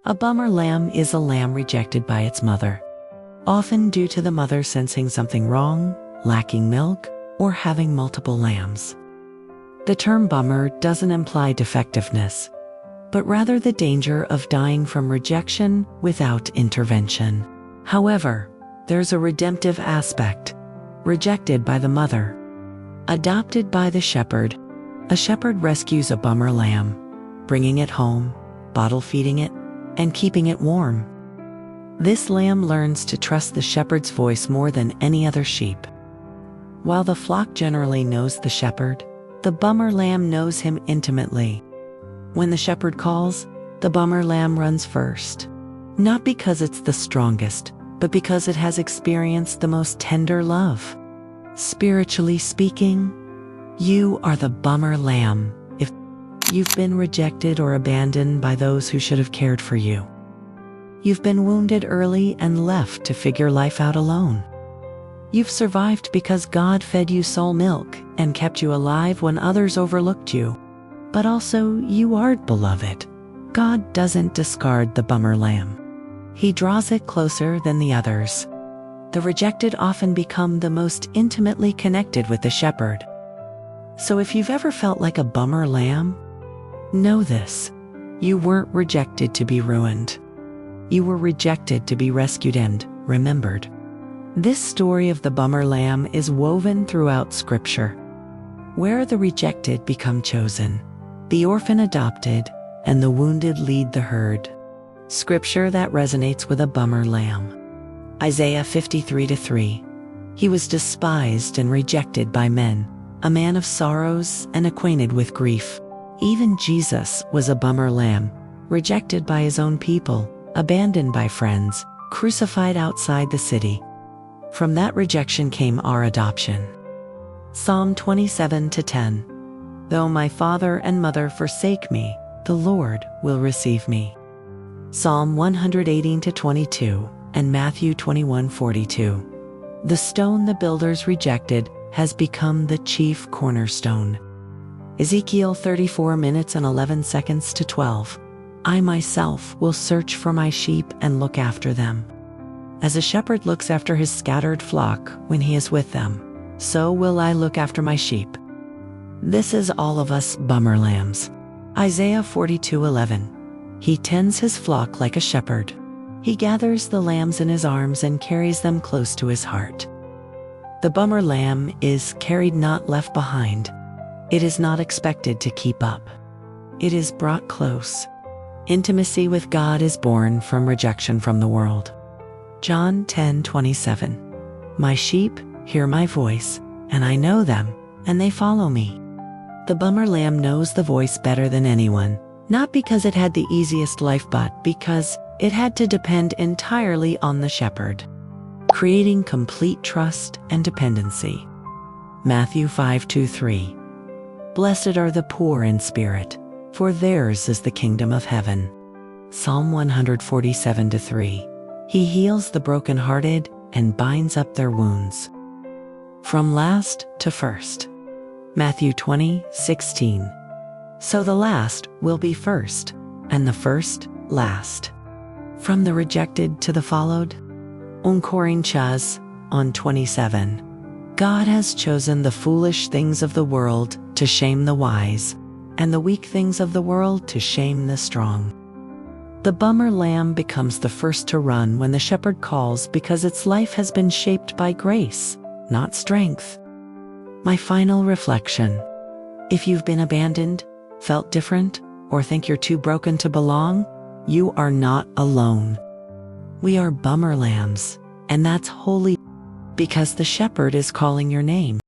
A bummer lamb is a lamb rejected by its mother, often due to the mother sensing something wrong, lacking milk, or having multiple lambs. The term bummer doesn't imply defectiveness, but rather the danger of dying from rejection without intervention. However, there's a redemptive aspect. Rejected by the mother, adopted by the shepherd. A shepherd rescues a bummer lamb, bringing it home, bottle feeding it, and keeping it warm. This lamb learns to trust the shepherd's voice more than any other sheep. While the flock generally knows the shepherd, the bummer lamb knows him intimately. When the shepherd calls, the bummer lamb runs first, not because it's the strongest, but because it has experienced the most tender love. Spiritually speaking, you are the bummer lamb if you've been rejected or abandoned by those who should have cared for you. You've been wounded early and left to figure life out alone. You've survived because God fed you soul milk and kept you alive when others overlooked you. But also, you are beloved. God doesn't discard the bummer lamb. He draws it closer than the others. The rejected often become the most intimately connected with the shepherd. So if you've ever felt like a bummer lamb, know this: you weren't rejected to be ruined. You were rejected to be rescued and remembered. This story of the bummer lamb is woven throughout Scripture, where the rejected become chosen, the orphan adopted, and the wounded lead the herd. Scripture that resonates with a bummer lamb. Isaiah 53:3. He was despised and rejected by men, a man of sorrows and acquainted with grief. Even Jesus was a bummer lamb, rejected by his own people, abandoned by friends, crucified outside the city. From that rejection came our adoption. Psalm 27:10. Though my father and mother forsake me, the Lord will receive me. Psalm 118:22 and Matthew 21:42. The stone the builders rejected has become the chief cornerstone. Ezekiel 34:11-12. I myself will search for my sheep and look after them. As a shepherd looks after his scattered flock when he is with them, so will I look after my sheep. This is all of us bummer lambs. Isaiah 42:11. He tends his flock like a shepherd. He gathers the lambs in his arms and carries them close to his heart. The bummer lamb is carried, not left behind. It is not expected to keep up. It is brought close. Intimacy with God is born from rejection from the world. John 10:27. My sheep hear my voice, and I know them, and they follow me. The bummer lamb knows the voice better than anyone, not because it had the easiest life, but because it had to depend entirely on the shepherd, creating complete trust and dependency. Matthew 5:2-3. Blessed are the poor in spirit, for theirs is the kingdom of heaven. Psalm 147:3. He heals the brokenhearted and binds up their wounds. From last to first. Matthew 20:16. So the last will be first, and the first last. From the rejected to the followed. Corinthians on 27. God has chosen the foolish things of the world to shame the wise, and the weak things of the world to shame the strong. The bummer lamb becomes the first to run when the shepherd calls because its life has been shaped by grace, not strength. My final reflection: if you've been abandoned, felt different, or think you're too broken to belong, you are not alone. We are bummer lambs, and that's holy because the shepherd is calling your name.